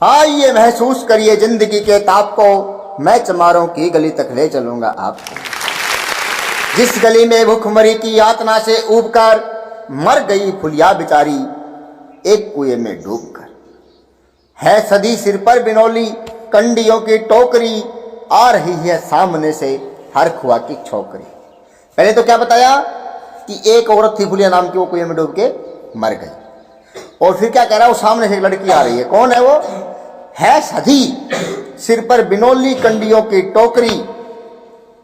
आइए महसूस करिए जिंदगी के ताप को, मैं चमारों की गली तक ले चलूंगा आपको। जिस गली में भूखमरी की यातना से ऊबकर मर गई फुलिया बिचारी एक कुएं में डूबकर। है सदी सिर पर बिनौली कंडियों की टोकरी, आ रही है सामने से हर खुआ की छोकरी। पहले तो क्या बताया कि एक औरत थी फुलिया नाम की, वो कुएं में डूब के मर गई। और फिर क्या कह रहा है, वो सामने से एक लड़की आ रही है। कौन है वो? है सदी सिर पर बिनौली कंडियों की टोकरी।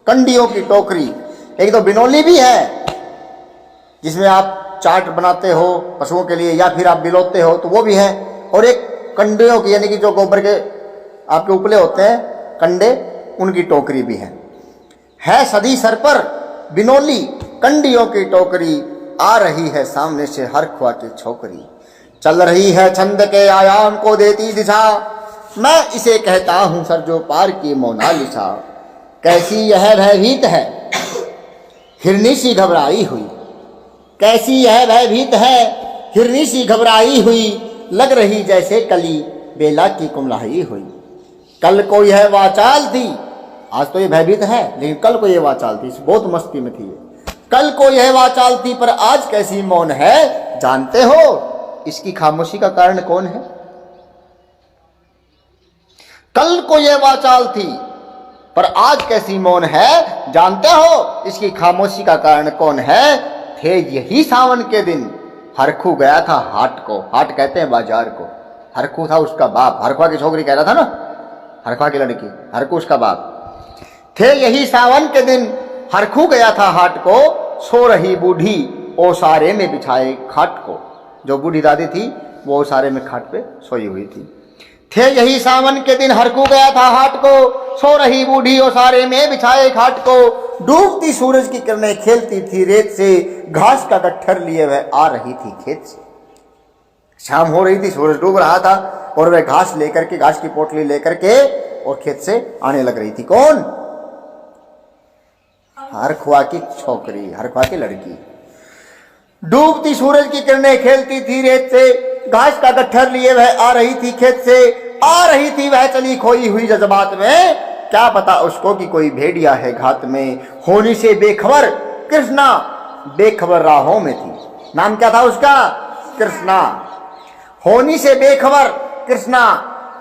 कंडियों की टोकरी, एक तो बिनौली भी है जिसमें आप चाट बनाते हो पशुओं के लिए, या फिर आप बिलोते हो तो वो भी है। और एक कंडियों की यानी कि जो गोबर के आपके उपले होते हैं कंडे, उनकी टोकरी भी है सदी सर पर बिनौली कंडियों की टोकरी, आ रही है सामने से हर खुआ की छोकरी। चल रही है छंद के आयाम को देती दिशा, मैं इसे कहता हूं सर जो पार की मोनालिसा। कैसी यह भयभीत है हिरनी सी घबराई हुई, कैसी यह भयभीत है हिरनी सी घबराई हुई, लग रही जैसे कली बेला की कुमलाई हुई। कल को यह वाचाल थी, आज तो ये भयभीत है लेकिन कल को यह वाचाल थी, बहुत मस्ती में थी। कल को यह वाचाल थी पर आज कैसी मौन है, जानते हो इसकी खामोशी का कारण कौन है? कल को यह वाचाल थी पर आज कैसी मौन है, जानते हो इसकी खामोशी का कारण कौन है? थे यही सावन के दिन हरखू गया था हाट को, हाट कहते हैं बाजार को। हरखू था उसका बाप, हरखुआ की छोकरी कह रहा था ना, हरखुआ की लड़की, हरखू उसका बाप। थे यही सावन के दिन हरखू गया था हाट को, सो रही बूढ़ी ओसारे में बिछाए खाट को। जो बूढ़ी दादी थी वो ओसारे में खाट पे सोई हुई थी। थे यही सावन के दिन हरखू गया था हाट को, सो रही बूढ़ी ओसारे में बिछाए खाट को। डूबती सूरज की किरणें खेलती थी रेत से, घास का गट्ठर लिए वह आ रही थी खेत से। शाम हो रही थी, सूरज डूब रहा था और वह घास लेकर के, घास की पोटली लेकर के और खेत से आने लग रही थी। कौन? हरखुआ की छोकरी, हरखुआ की लड़की। डूबती सूरज की किरणें खेलती थी रेत से, घास का गट्ठर लिए वह आ रही थी खेत से। आ रही थी वह चली खोई हुई जज्बात में, क्या पता उसको कि कोई भेड़िया है घात में। होनी से बेखबर कृष्णा बेखबर राहों में थी। नाम क्या था उसका? कृष्णा। होनी से बेखबर कृष्णा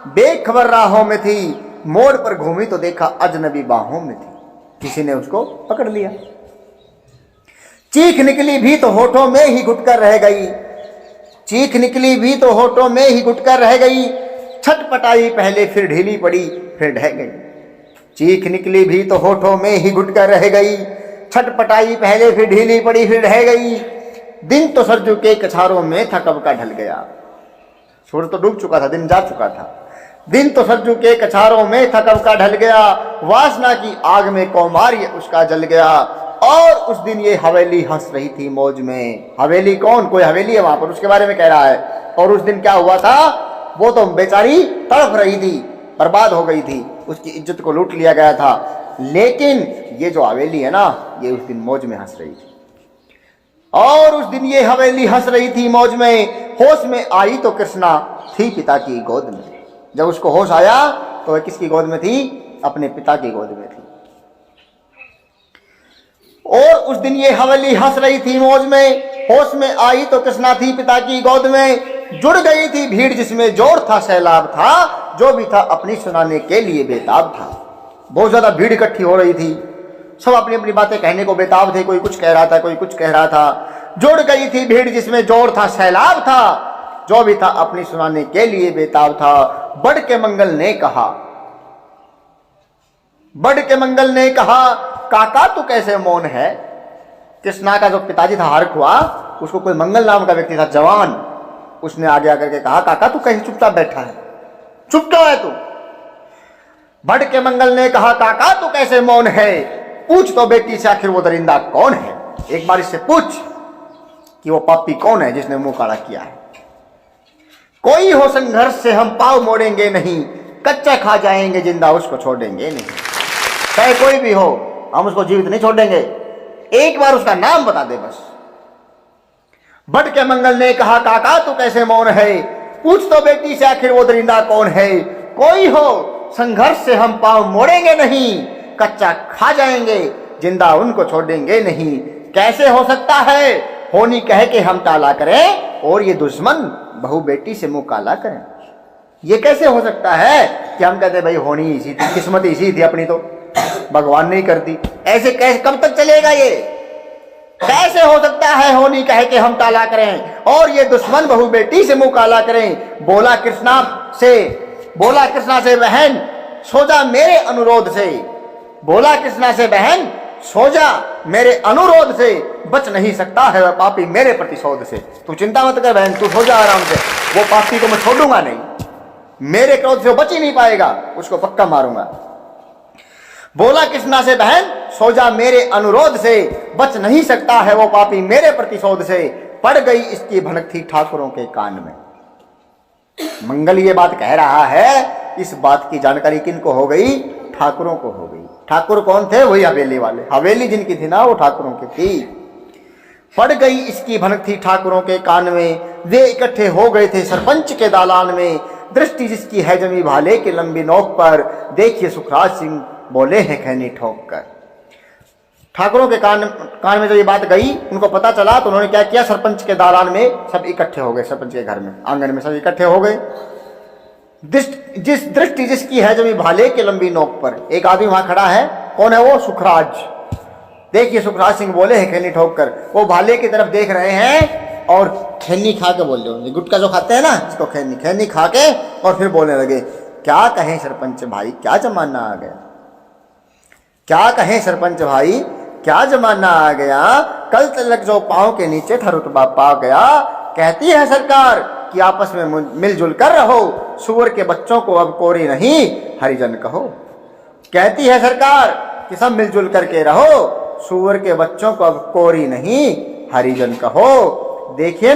बेखबर राहों में थी, मोड़ पर घूमी तो देखा अजनबी बाहों में थी। किसी ने उसको पकड़ लिया। चीख निकली भी तो होठों में ही घुटकर रह गई, चीख निकली भी तो होठों में ही घुटकर रह गई। छटपटाई पहले फिर ढीली पड़ी फिर ढह गई। चीख निकली भी तो होठों में ही घुटकर रह गई, छटपटाई पहले फिर ढीली पड़ी फिर ढह गई। दिन तो सरजू के कछारों में था कब का ढल गया। सूरज तो डूब चुका था, दिन जा चुका था। दिन तो सरजू के कछारों में था कब का ढल गया, वासना की आग में कौमार्य उसका जल गया। और उस दिन ये हवेली हंस रही थी मौज में। हवेली कौन? कोई हवेली है वहां पर, उसके बारे में कह रहा है। और उस दिन क्या हुआ था? वो तो बेचारी तड़प रही थी, बर्बाद हो गई थी, उसकी इज्जत को लूट लिया गया था। लेकिन ये जो हवेली है ना, ये उस दिन मौज में हंस रही थी। और उस दिन ये हवेली हंस रही थी मौज में। होश में आई तो कृष्णा थी पिता की गोद में। जब उसको होश आया तो वह किसकी गोद में थी? अपने पिता की गोद में थी। और उस दिन ये हवेली हंस रही थी मौज में। होश में आई तो कृष्णा थी पिता की गोद में। जुड़ गई थी भीड़ जिसमें जोर था सैलाब था, जो भी था अपनी सुनाने के लिए बेताब था। बहुत ज्यादा भीड़ इकट्ठी हो रही थी, सब अपनी अपनी बातें कहने को बेताब थे। कोई कुछ कह रहा था, कोई कुछ कह रहा था। जुड़ गई थी भीड़ जिसमें जोर था सैलाब था, जो भी था अपनी सुनाने के लिए बेताब था। बढ़ के मंगल ने कहा, बढ़ के मंगल ने कहा, काका तू कैसे मौन है। कृष्णा का जो पिताजी था हरखुआ, उसको कोई मंगल नाम का व्यक्ति था जवान, उसने आगे आकर के कहा, काका तू कैसे चुपचाप बैठा है, चुप क्यों है तू। बढ़ के मंगल ने कहा, काका तू कैसे मौन है, पूछ तो बेटी से आखिर वो दरिंदा कौन है। एक बार इससे पूछ कि वो पापी कौन है जिसने मुंह काला किया है। कोई हो संघर्ष से हम पाव मोड़ेंगे नहीं, कच्चा खा जाएंगे जिंदा उसको छोड़ेंगे नहीं। चाहे कोई भी हो हम उसको जीवित नहीं छोड़ेंगे, एक बार उसका नाम बता दे बस। बढ़ के मंगल ने कहा, काका तू कैसे मौन है, पूछ तो बेटी से आखिर वो दरिंदा कौन है। कोई हो संघर्ष से हम पांव मोड़ेंगे नहीं, कच्चा खा जाएंगे जिंदा उनको छोड़ेंगे नहीं। कैसे हो सकता है होनी कह के हम टाला करें और ये दुश्मन बहू बेटी से मुंह काला करें। ये कैसे हो सकता है कि हम कहते भाई होनी इसी थी, किस्मत इसी थी अपनी, तो भगवान नहीं करती। ऐसे कैसे कब तक चलेगा ये? कैसे हो सकता है होनी कह के हम टाला करें और ये दुश्मन बहू बेटी से मुंह काला करें। बोला कृष्णा से बहन सो जा मेरे अनुरोध से, बोला कृष्णा से बहन सो जा मेरे अनुरोध से, बच नहीं सकता है वह पापी मेरे प्रतिशोध से। तू चिंता मत कर बहन, तू सो जा आराम से, वो पापी को मैं छोड़ूंगा नहीं, मेरे क्रोध से वो बच ही नहीं पाएगा, उसको पक्का मारूंगा। बोला कृष्णा से बहन सो जा मेरे अनुरोध से, बच नहीं सकता है वो पापी मेरे प्रतिशोध से। पड़ गई इसकी भनक थी ठाकुरों के कान में। मंगल ये बात कह रहा है, इस बात की जानकारी किनको हो गई? ठाकुरों को हो गई। ठाकुर कौन थे? वही हवेली वाले, हवेली जिनकी थी ना वो ठाकुरों की थी। पड़ गई इसकी भनक थी ठाकुरों के कान में, वे इकट्ठे हो गए थे सरपंच के दालान में। दृष्टि जिसकी है जमी भाले के लंबी नोक पर, देखिए सुखराज सिंह बोले हैं खैनी ठोक कर। ठाकुरों के कान में जब ये बात गई, उनको पता चला तो उन्होंने क्या किया, सरपंच के दालान में सब इकट्ठे हो गए, सरपंच के घर में आंगन में सब इकट्ठे हो गए। जिस दृष्टि जिसकी है जमी भाले के लंबी नोक पर, एक आदमी वहां खड़ा है, कौन है वो? सुखराज। देखिए सुखराज सिंह बोले हैं खैनी ठोक कर, वो भाले की तरफ देख रहे हैं और खैनी खा के बोल रहे, गुटखा जो खाते हैं ना इसको खैनी खा के, और फिर बोलने लगे, क्या कहें सरपंच भाई क्या जमाना आ गया, क्या कहें सरपंच भाई क्या जमाना आ गया। कल तलक जो पांव के नीचे था रुतबा पा गया। कहती है सरकार कि आपस में मिलजुल कर रहो, सुअर के बच्चों को अब कोरी नहीं हरिजन कहो। कहती है सरकार कि सब मिलजुल करके रहो, सुअर के बच्चों को अब कोरी नहीं हरिजन कहो। देखिए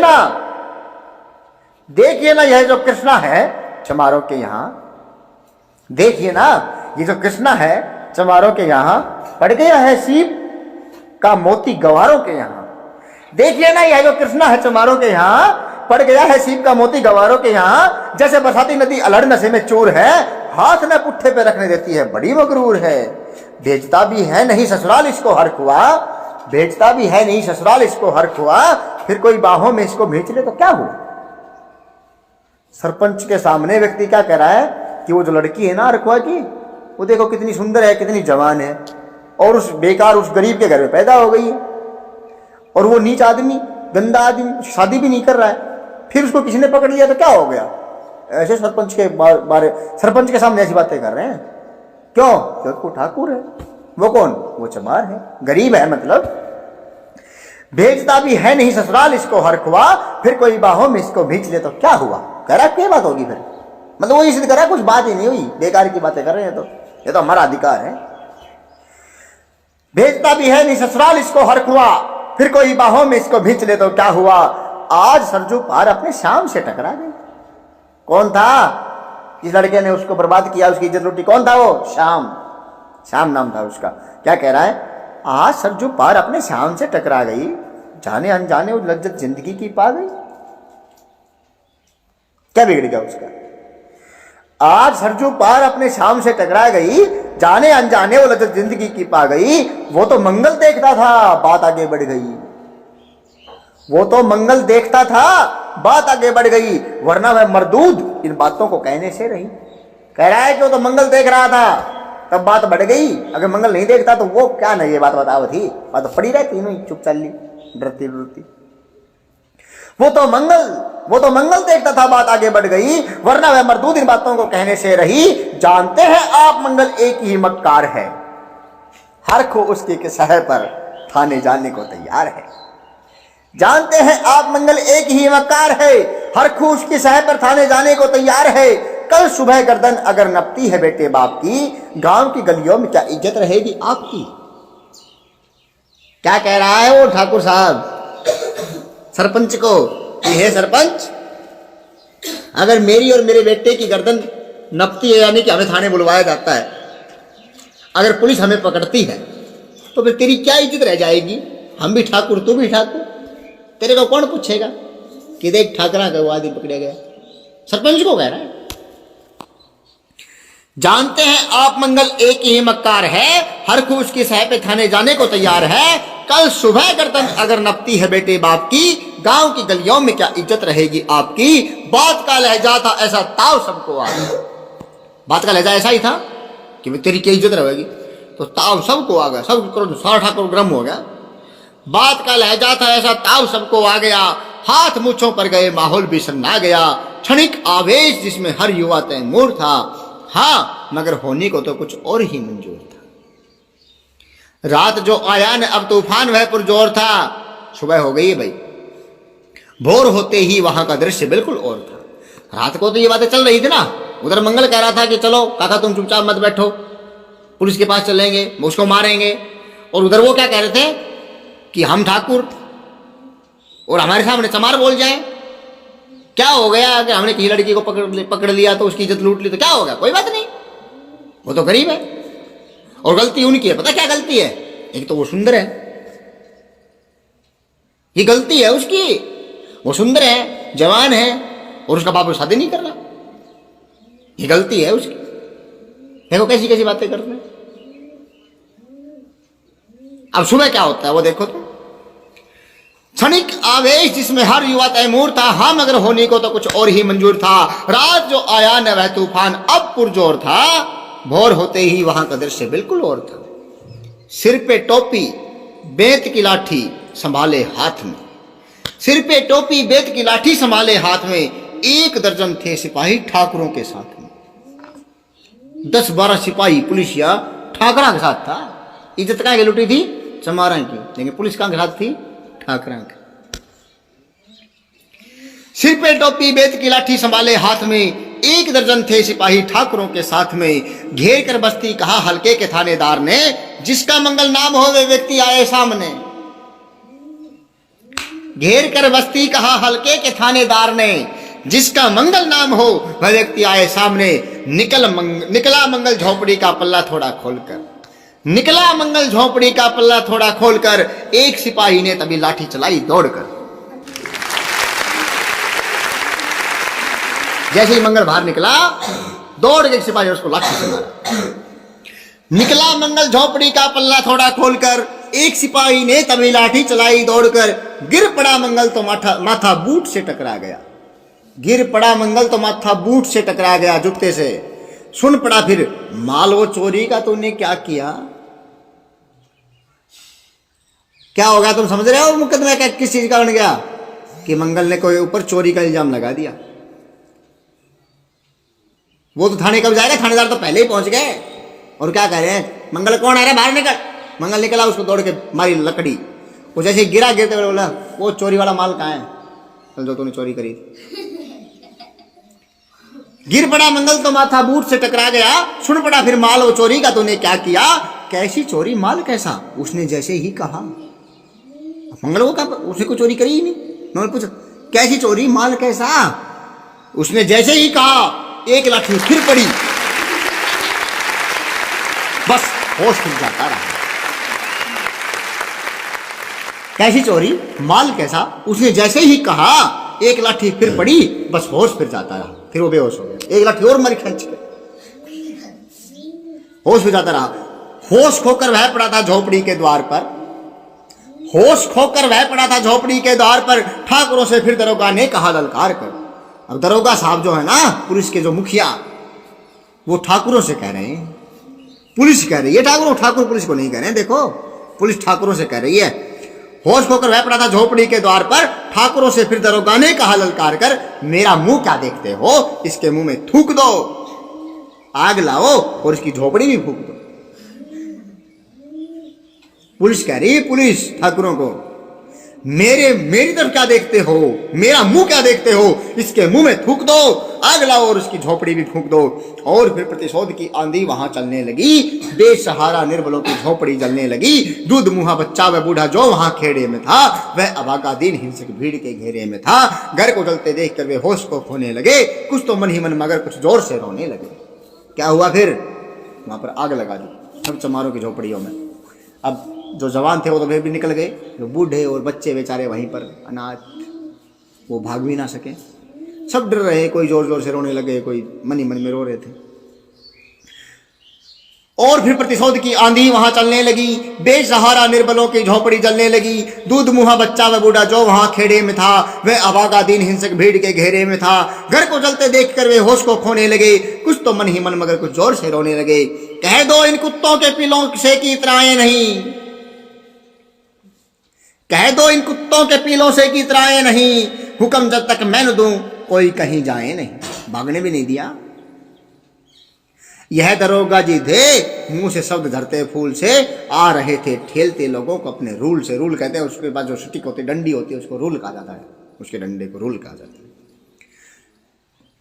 ना यह जो कृष्णा है चमारों के यहाँ, देखिए ना ये जो कृष्णा है चमारों के यहाँ, पड़ गया है सीप का मोती गवारों के यहाँ। देखिए ना यह जो कृष्णा है चमारों के यहाँ, पड़ गया है सीप का मोती गवारों के यहाँ। जैसे बरसाती नदी अलड़ नशे में चूर है, हाथ न पुट्ठे पे रखने देती है बड़ी मगरूर है। भेजता भी है नहीं ससुराल इसको हर खुआ, भेजता भी है नहीं ससुराल इसको हर खुआ, फिर कोई बाहों में इसको भेज ले तो क्या हुआ। सरपंच के सामने व्यक्ति क्या कह रहा है कि वो जो लड़की है ना रखुआ की, वो देखो कितनी सुंदर है, कितनी जवान है, और उस गरीब के घर में पैदा हो गई है, और वो नीच आदमी गंदा आदमी शादी भी नहीं कर रहा है, फिर उसको किसी ने पकड़ लिया तो क्या हो गया। ऐसे सरपंच के सामने ऐसी बातें कर रहे हैं। क्यों? क्योंकि वो ठाकुर है। वो कौन? वो चमार है, गरीब है, मतलब भेजता भी है नहीं ससुराल इसको हर खुआ, फिर कोई बाहों में इसको भेज ले तो क्या हुआ। करा क्या बात होगी फिर, मतलब वो इसलिए करा, कुछ बात ही नहीं हुई, बेकार की बातें कर रहे हैं। तो ये तो हमारा अधिकार है। भेजता भी है नहीं ससुराल इसको हर खुआ, फिर कोई बाहों में इसको भींच ले तो क्या हुआ। आज सरजू पार अपने शाम से टकरा गई। कौन था? इस लड़के ने उसको बर्बाद किया, उसकी इज्जत लूटी। कौन था वो? श्याम नाम था उसका। क्या कह रहा है? आज सरजू पार अपने शाम से टकरा गई, जाने अनजाने वो लज्जत जिंदगी की पा गई। क्या बिगड़ गया उसका? आज सरजू पार अपने शाम से टकरा गई, जाने अनजाने वो लज्जत जिंदगी की पा गई। वो तो मंगल देखता था, बात आगे बढ़ गई। वो तो मंगल देखता था, बात आगे बढ़ गई, वरना वह मरदूद इन बातों को कहने से रही। कह रहा है कि वो तो मंगल देख रहा था, तब बात बढ़ गई। अगर मंगल नहीं देखता तो वो क्या नहीं, ये बात बताओ थी, बात तो पड़ी रहती नहीं, चुप चल ली, डरती डरती। वो तो मंगल देखता था, बात आगे बढ़ गई, वरना वह मरदूद इन बातों को कहने से रही। जानते हैं आप मंगल एक ही मक्कार है, हर खो उसके के शहर पर थाने जाने को तैयार है। जानते हैं आप मंगल एक ही मक्कार है, हर खो उसके शहर पर थाने जाने को तैयार है। कल सुबह गर्दन अगर नपती है बेटे बाप की, गांव की गलियों में क्या इज्जत रहेगी आपकी। क्या कह रहा है वो ठाकुर साहब सरपंच को कि हे सरपंच, अगर मेरी और मेरे बेटे की गर्दन नपती है, यानी कि हमें थाने बुलवाया जाता है, अगर पुलिस हमें पकड़ती है तो फिर तेरी क्या इज्जत रह जाएगी। हम भी ठाकुर, तू भी ठाकुर, तेरे को कौन पूछेगा कि देख ठाकरा का वो आदमी पकड़ा गया। सरपंच को कह रहा है। जानते हैं आप मंगल एक ही मक्कार है, हर को उसकी सह पे थाने जाने को तैयार है। कल सुबह गर्दन अगर नपती है बेटे बाप की, गांव की गलियों में क्या इज्जत रहेगी आपकी। बात का लहजा था ऐसा ताव सबको आ गया। बात का लहजा ऐसा ही था कि तेरी क्या इज्जत रहेगी, तो ताव सबको आ गया। सब करोड़ 60 करोड़ ग्राम हो गया। बात का लहजा था ऐसा ताव सबको आ गया। हाथ मुछों पर गए माहौल भी सन्ना गया। क्षणिक आवेश जिसमें हर युवा तैमूर था। हाँ मगर होने को तो कुछ और ही मंजूर था। रात जो आया न अब तूफान वह पुरजोर था। सुबह हो गई है भाई, भोर होते ही वहां का दृश्य बिल्कुल और था। रात को तो ये बातें चल रही थी ना। उधर मंगल कह रहा था कि चलो काका तुम चुपचाप मत बैठो, पुलिस के पास चलेंगे, उसको मारेंगे। और उधर वो क्या कह रहे थे कि हम ठाकुर और हमारे सामने चमार बोल जाए। क्या हो गया कि हमने किसी लड़की को पकड़ लिया तो उसकी इज्जत लूट ली तो क्या होगा, कोई बात नहीं, वो तो गरीब है। और गलती उनकी है। पता क्या गलती है? एक तो वो सुंदर है, ये गलती है उसकी। वो सुंदर है, जवान है और उसका बाप शादी नहीं कर रहा, ये गलती है उसकी। देखो कैसी कैसी बातें करते हैं। अब सुबह क्या होता है वो देखो तो। क्षणिक आवेश जिसमें हर युवा तैमूर था। हाँ मगर होने को तो कुछ और ही मंजूर था। रात जो आया न वह तूफान अब पुरजोर था। भोर होते ही वहां का दृश्य बिल्कुल और था। सिर पे टोपी बेत की लाठी संभाले हाथ में। सिर पे टोपी बेत की लाठी संभाले हाथ में। 1 दर्जन थे सिपाही ठाकुरों के साथ में। 10-12 सिपाही पुलिसिया ठाकरा के साथ था। इज्जत कहाँ की लुटी थी? चमारा की। लेकिन पुलिस कहाँ के साथ थी? ठाकरा के। सिर पे टोपी बेत की लाठी संभाले हाथ में। 1 दर्जन थे सिपाही ठाकुरों के साथ में। घेर कर बस्ती कहा हल्के के थानेदार ने, जिसका मंगल नाम हो वे व्यक्ति आए सामने। घेर कर बस्ती कहा हल्के के थानेदार ने, जिसका मंगल नाम हो वह व्यक्ति आए सामने। निकला मंगल झोपड़ी का पल्ला थोड़ा खोलकर। निकला मंगल झोपड़ी का पल्ला थोड़ा खोलकर। एक सिपाही ने तभी लाठी चलाई दौड़कर। जैसे ही मंगल बाहर निकला, दौड़ के एक सिपाही उसको लाठी से मारा। निकला मंगल झोपड़ी का पल्ला थोड़ा खोलकर। एक सिपाही ने तभी लाठी चलाई दौड़कर। गिर पड़ा मंगल तो माथा बूट से टकरा गया। गिर पड़ा मंगल तो माथा बूट से टकरा गया, जूते से। सुन पड़ा फिर, माल वो चोरी का तूने क्या किया। क्या हो गया तुम समझ रहे हो? मुकदमा क्या किस चीज का बन गया कि मंगल ने कोई ऊपर चोरी का इल्जाम लगा दिया। वो तो थाने कब जाएगा? थानेदार तो पहले ही पहुंच गए। और क्या कह रहे हैं, मंगल कौन आ रहा है, बाहर निकल। मंगल निकला, उसको दौड़ के मारी लकड़ी। वो जैसे गिरा, गिरते हुए बोला, वो चोरी वाला माल कहाँ है जो तूने चोरी करी थी। गिर पड़ा मंगल तो माथा बूट से टकरा गया। सुन पड़ा फिर, माल वो चोरी का तूने क्या किया। कैसी चोरी, माल कैसा? उसने जैसे ही कहा। मंगल को कहा, उसने कोई चोरी करी ही नहीं। मंगल पूछा कैसी चोरी, माल कैसा? उसने जैसे ही कहा, 1 लाठी फिर पड़ी। बस होश खुल जाता रहा। कैसी चोरी, माल कैसा? उसने जैसे ही कहा, 1 लाठी फिर पड़ी। बस होश फिर जाता रहा। फिर वो बेहोश हो गया। 1 लाठी और मारी खींच के, होश हो जाता रहा। होश खोकर वह पड़ा था झोपड़ी के द्वार पर। होश खोकर वह पड़ा था झोपड़ी के द्वार पर। ठाकुरों से फिर दरोगा ने कहा ललकार कर। अब दरोगा साहब जो है ना, पुलिस के जो मुखिया, वो ठाकुरों से कह रहे हैं, पुलिस कह रही है ठाकुरों, ठाकुर पुलिस को नहीं कह रहे हैं। देखो पुलिस ठाकुरों से कह रही है। होश खोकर वह पड़ा था झोपड़ी के द्वार पर। ठाकुरों से फिर दरोगा ने कहा ललकार कर, मेरा मुंह क्या देखते हो, इसके मुंह में थूक दो, आग लाओ और इसकी झोपड़ी भी फूक दो। पुलिस कह रही है, पुलिस ठाकुरों को, मेरी तरफ क्या देखते हो, मेरा मुंह क्या देखते हो, इसके मुंह में थूक दो, आग लाओ और उसकी झोपड़ी भी फूंक दो। और फिर प्रतिशोध की आंधी वहां चलने लगी। बेसहारा निर्बलों की झोपड़ी जलने लगी। दूध मुहा बच्चा व बूढ़ा जो वहां खेड़े में था, वह अभागा दीन हिंसक भीड़ के घेरे में था। घर को जलते देख कर वे होश को खोने लगे। कुछ तो मन ही मन मगर कुछ जोर से रोने लगे। क्या हुआ फिर? वहां पर आग लगा दी सब चमारों की झोपड़ियों में। अब जो जवान थे वो तो फिर भी निकल गए, जो बूढ़े और बच्चे बेचारे वहीं पर अनाथ, वो भाग भी ना सके। सब डर रहे, कोई जोर जोर से रोने लगे, कोई मनी मन में रो रहे थे। और फिर प्रतिशोध की आंधी वहां चलने लगी, बेसहारा निर्बलों की झोपड़ी जलने लगी। दूध मुहा बच्चा व बूढ़ा जो वहां खेड़े में था, वह अभागा दीन हिंसक भीड़ के घेरे में था। घर को जलते देखकर वे होश को खोने लगे, कुछ तो मन ही मन मगर कुछ जोर से रोने लगे। कह दो इन कुत्तों के पिलों से की इतराएं नहीं, कह दो इन कुत्तों के पीलों से की इतराएं नहीं। हुक्म जब तक मैं न दूं कोई कहीं जाए नहीं। भागने भी नहीं दिया। यह दरोगा जी थे, मुंह से शब्द धरते फूल से, आ रहे थे ठेलते लोगों को अपने रूल से। रूल कहते हैं उसके बाद जो स्टिक होती डंडी होती है उसको रूल कहा जाता है, उसके डंडे को रूल कहा जाता है।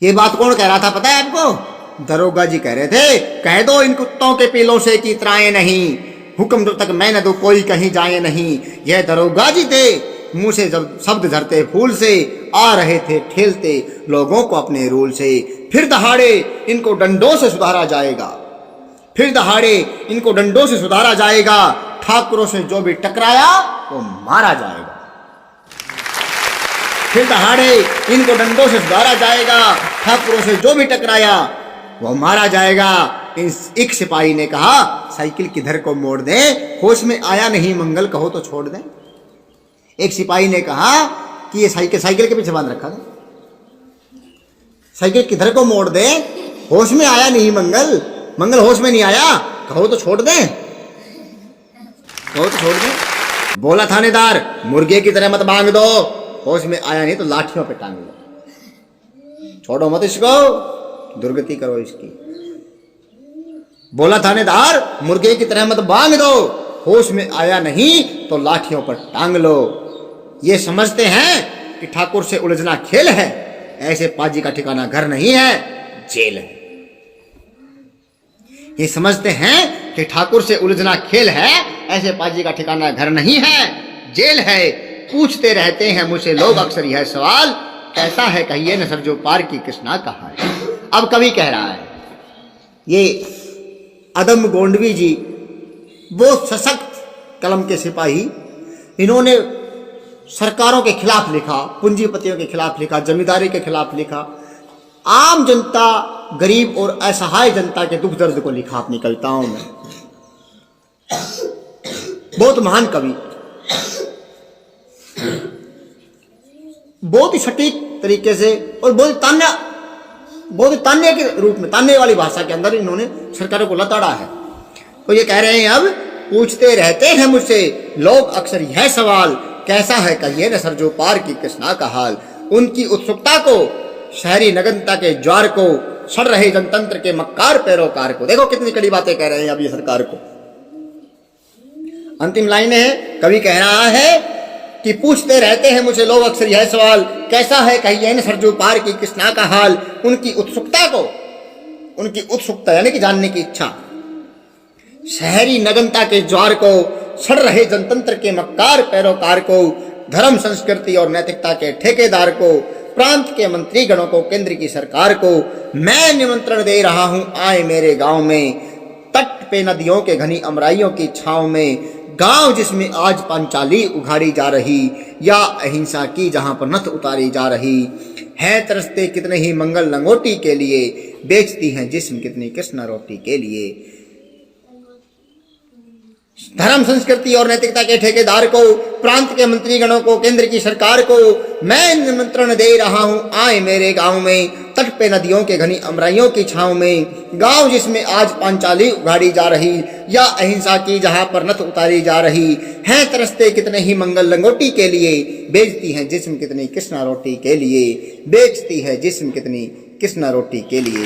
ये बात कौन कह रहा था पता है आपको? दरोगा जी कह रहे थे, कह दो इन कुत्तों के पीलों से की इतराएं नहीं। हुक्म जब तक मैं न दूं कोई कहीं जाए नहीं। यह दरोगा जी थे, मुंह से जब शब्द धरते फूल से, आ रहे थे ठेलते लोगों को अपने रूल से। फिर दहाड़े इनको डंडों से सुधारा जाएगा, फिर दहाड़े इनको डंडों से सुधारा जाएगा। ठाकुरों से जो भी टकराया वो मारा जाएगा। फिर दहाड़े इनको डंडों से सुधारा जाएगा, ठाकुरों से जो भी टकराया वो मारा जाएगा। एक सिपाही ने कहा, साइकिल किधर को मोड़ दें, होश में आया नहीं मंगल कहो तो छोड़ दें। एक सिपाही ने कहा कि ये साइकिल के पीछे बांध रखा था, साइकिल किधर को मोड़ दे, होश में आया नहीं मंगल होश में नहीं आया, कहो तो छोड़ दे, कहो तो छोड़ दे। बोला थानेदार, मुर्गे की तरह मत बांध दो, होश में आया नहीं तो लाठियों पे टांग दो, छोड़ो मत इसको, दुर्गति करो इसकी। बोला थानेदार, मुर्गे की तरह मत बांध दो, होश में आया नहीं तो लाठियों पर टांग लो। ये समझते हैं कि ठाकुर से उलझना खेल है, ऐसे पाजी का ठिकाना घर नहीं है, जेल है। ये समझते हैं कि ठाकुर से उलझना खेल है, ऐसे पाजी का ठिकाना घर नहीं है, जेल है। पूछते रहते हैं मुझसे लोग अक्सर यह सवाल, कैसा है कहिए न सर जो पार की कृष्णा कहा है। अब कवि कह रहा है, ये अदम गोंडवी जी वो सशक्त कलम के सिपाही, इन्होंने सरकारों के खिलाफ लिखा, पूंजीपतियों के खिलाफ लिखा, जमींदारी के खिलाफ लिखा, आम जनता, गरीब और असहाय जनता के दुख दर्द को लिखा अपनी कविताओं में। बहुत महान कवि, बहुत ही सटीक तरीके से और बहुत तान्या के रूप में, तान्या वाली भाषा के अंदर इन्होंने सरकारों को लताड़ा है। तो ये कह रहे हैं, अब पूछते रहते हैं मुझसे लोग अक्सर यह सवाल, कैसा है कहिए न सर जो पार की कृष्णा का हाल। उनकी उत्सुकता को, शहरी नगनता के ज्वार को, सड़ रहे जनतंत्र के मक्कार पैरोकार को। देखो कितनी कड़ी बातें कह रहे हैं अब ये सरकार को। अंतिम लाइन है, कवि कह रहा है कि पूछते रहते हैं मुझे लोग अक्सर यह सवाल, कैसा है कहिए न सरजू पार की कृष्णा का हाल। उनकी उत्सुकता को, उनकी उत्सुकता यानी कि जानने की इच्छा, शहरी नगनता के ज्वार को, सड़ रहे जनतंत्र के मक्कार पैरोकार को, धर्म संस्कृति और नैतिकता के ठेकेदार को, प्रांत के मंत्री गणों को, केंद्र की सरकार को मैं निमंत्रण दे रहा हूं, आए मेरे गांव में। तट पे नदियों के घनी अमराइयों की छांव में, गांव जिसमें आज पांचाली उघाड़ी जा रही, या अहिंसा की जहां पर नथ उतारी जा रही है। तरसते कितने ही मंगल लंगोटी के लिए, बेचती हैं जिस्म कितनी कृष्णा रोटी के लिए। धर्म संस्कृति और नैतिकता के ठेकेदार को, प्रांत के मंत्री गणों को, केंद्र की सरकार को मैं निमंत्रण दे रहा हूं, आए मेरे गांव में। तट पे नदियों के घनी अमराइयों की छांव में, गांव जिसमें आज पांचाली उघाड़ी जा रही, या अहिंसा की जहां पर नथ उतारी जा रही है। तरसते कितने ही मंगल लंगोटी के लिए, बेचती हैं जिस्म कितनी कृष्णा रोटी के लिए, बेचती है जिस्म कितनी कृष्णा रोटी के लिए।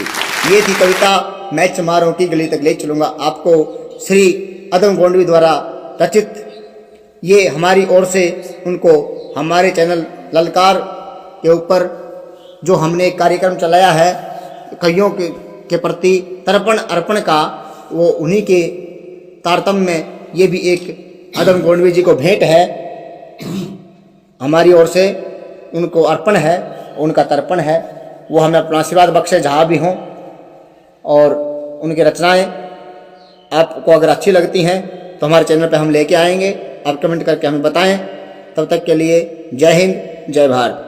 ये थी कविता, मैं चमारों की गली तक ले चलूंगा आपको, श्री अदम गोंडवी द्वारा रचित। ये हमारी ओर से उनको हमारे चैनल ललकार के ऊपर जो हमने कार्यक्रम चलाया है कवियों के प्रति तर्पण अर्पण का, वो उन्हीं के तारतम्य में ये भी एक अदम गोंडवी जी को भेंट है, हमारी ओर से उनको अर्पण है, उनका तर्पण है। वो हमें अपना आशीर्वाद बख्शे जहाँ भी हों, और उनकी रचनाएं आपको अगर अच्छी लगती हैं तो हमारे चैनल पे हम लेके आएंगे। आप कमेंट करके हमें बताएं। तब तक के लिए जय हिंद, जय भारत।